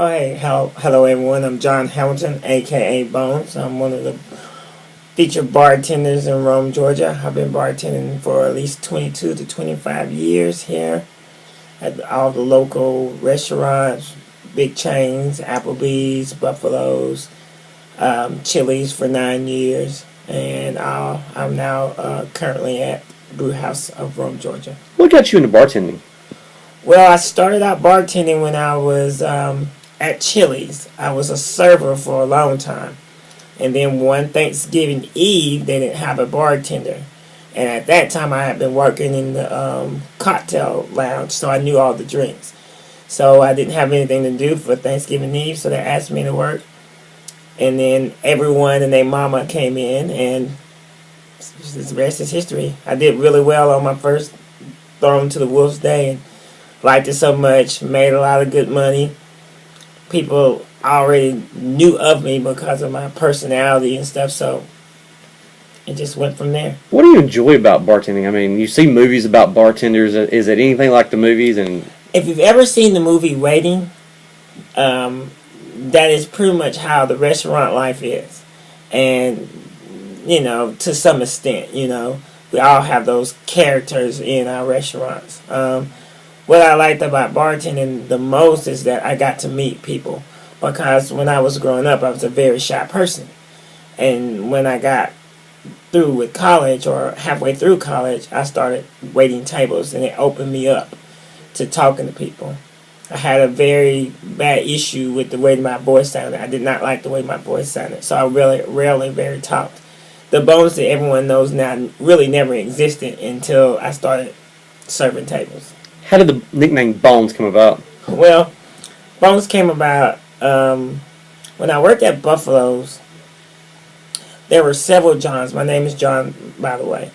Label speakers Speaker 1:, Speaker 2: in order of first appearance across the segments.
Speaker 1: Oh, hey, hello everyone. I'm John Hamilton, aka Bones. I'm one of the featured bartenders in Rome, Georgia. I've been bartending for at least 22 to 25 years here at all the local restaurants, big chains, Applebee's, Buffalo's, Chili's for 9 years, and I'm now currently at Brew House of Rome, Georgia.
Speaker 2: What got you into bartending?
Speaker 1: Well, I started out bartending when I was at Chili's. I was a server for a long time. And then one Thanksgiving Eve, they didn't have a bartender. And at that time, I had been working in the cocktail lounge, so I knew all the drinks. So I didn't have anything to do for Thanksgiving Eve, so they asked me to work. And then everyone and their mama came in, and the rest is history. I did really well on my first Thrown to the Wolves Day, and liked it so much, made a lot of good money. People already knew of me because of my personality and stuff, so it just went from there.
Speaker 2: What do you enjoy about bartending? I mean, you see movies about bartenders. Is it anything like the movies? And
Speaker 1: If you've ever seen the movie Waiting, that is pretty much how the restaurant life is. And, to some extent, we all have those characters in our restaurants. What I liked about bartending the most is that I got to meet people. Because when I was growing up, I was a very shy person. And when I got through with college, or halfway through college, I started waiting tables, and it opened me up to talking to people. I had a very bad issue with the way my voice sounded. I did not like the way my voice sounded, so I really rarely very talked. The Bones that everyone knows now really never existed until I started serving tables.
Speaker 2: how did the nickname Bones come about?
Speaker 1: Well, Bones came about when I worked at Buffalo's. There were several Johns. My name is John, by the way.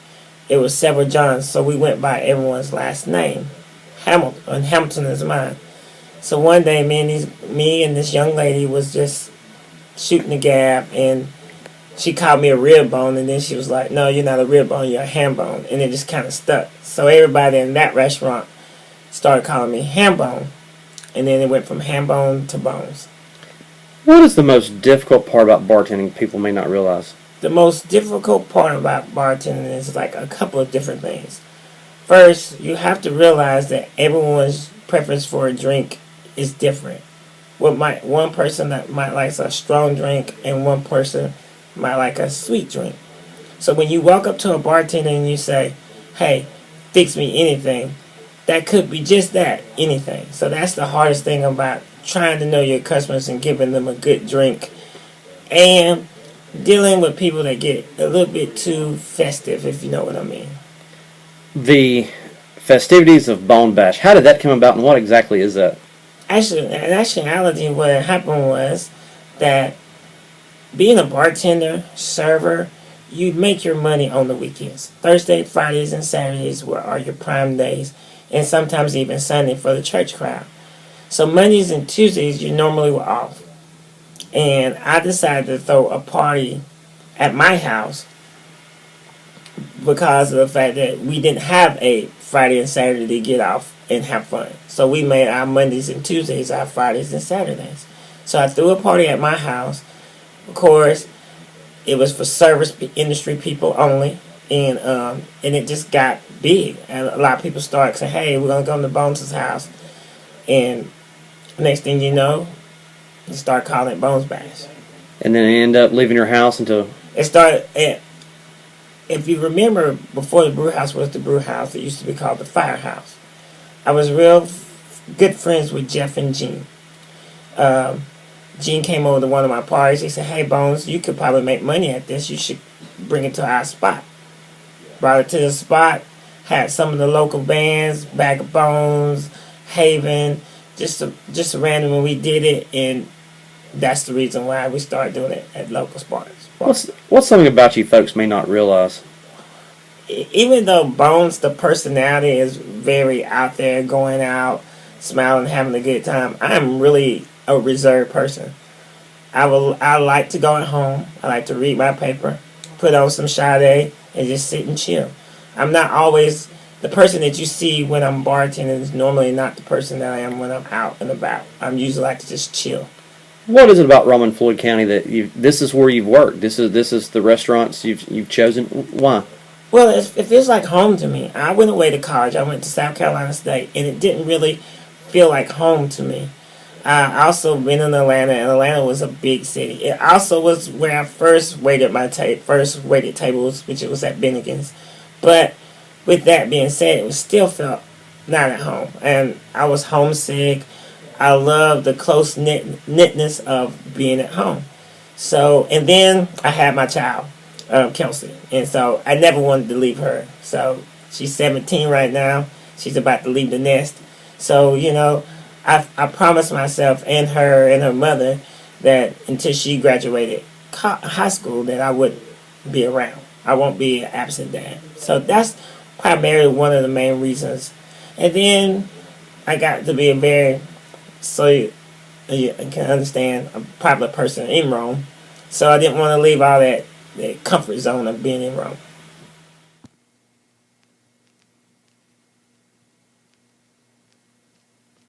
Speaker 1: It was several Johns, so we went by everyone's last name. Hamilton, and Hamilton is mine. So one day, me and this young lady was just shooting the gap, and she called me a rib bone, and then she was like, "No, you're not a rib bone, you're a ham bone," and it just kind of stuck. So everybody in that restaurant started calling me ham bone, and then it went from ham bone to Bones.
Speaker 2: What is the most difficult part about bartending people may not realize?
Speaker 1: The most difficult part about bartending is like a couple of different things. First, you have to realize that everyone's preference for a drink is different. One person that might like a strong drink, and one person might like a sweet drink. So when you walk up to a bartender and you say, "Hey, fix me anything," that could be just that, anything. So that's the hardest thing about trying to know your customers and giving them a good drink, and dealing with people that get a little bit too festive, if you know what I mean.
Speaker 2: The festivities of Bone Bash. How did that come about, and what exactly is that?
Speaker 1: Actually, in actuality, what happened was that being a bartender, server, you make your money on the weekends. Thursday, Fridays, and Saturdays are your prime days, and sometimes even Sunday for the church crowd. So Mondays and Tuesdays, you normally were off. And I decided to throw a party at my house because of the fact that we didn't have a Friday and Saturday to get off and have fun. So we made our Mondays and Tuesdays our Fridays and Saturdays. So I threw a party at my house. Of course, it was for service industry people only, and it just got big. And a lot of people started saying, "Hey, we're gonna go to Bones' house," and next thing you know, you start calling it Bones Bash.
Speaker 2: And then end up leaving your house until...
Speaker 1: It started. If you remember, before the brew house was the brew house, it used to be called the firehouse. I was real good friends with Jeff and Gene. Gene came over to one of my parties. He said, "Hey, Bones, you could probably make money at this. You should bring it to our spot." Brought it to the spot, had some of the local bands, Bag of Bones, Haven, just random when we did it, and that's the reason why we started doing it at local spots.
Speaker 2: What's something about you folks may not realize?
Speaker 1: Even though Bones, the personality, is very out there, going out, smiling, having a good time, I'm really a reserved person. I like to go at home. I like to read my paper, put on some Sade, and just sit and chill. I'm not always the person that you see when I'm bartending is normally not the person that I am when I'm out and about. I'm usually like to just chill.
Speaker 2: What is it about Rome and Floyd County that this is where you've worked? This is the restaurants you've chosen. Why?
Speaker 1: Well, it feels like home to me. I went away to college. I went to South Carolina State, and it didn't really feel like home to me. I also been in Atlanta, and Atlanta was a big city. It also was where I first waited first waited tables, which it was at Bennigan's. But with that being said, it was still felt not at home, and I was homesick. I love the close knitness of being at home. So, and then I had my child, Kelsey, and so I never wanted to leave her. So she's 17 right now. She's about to leave the nest. So I promised myself and her mother that until she graduated high school that I wouldn't be around. I won't be an absent dad. So that's primarily one of the main reasons. And then I got to be a very, so you can understand, a popular person in Rome. So I didn't want to leave all that comfort zone of being in Rome.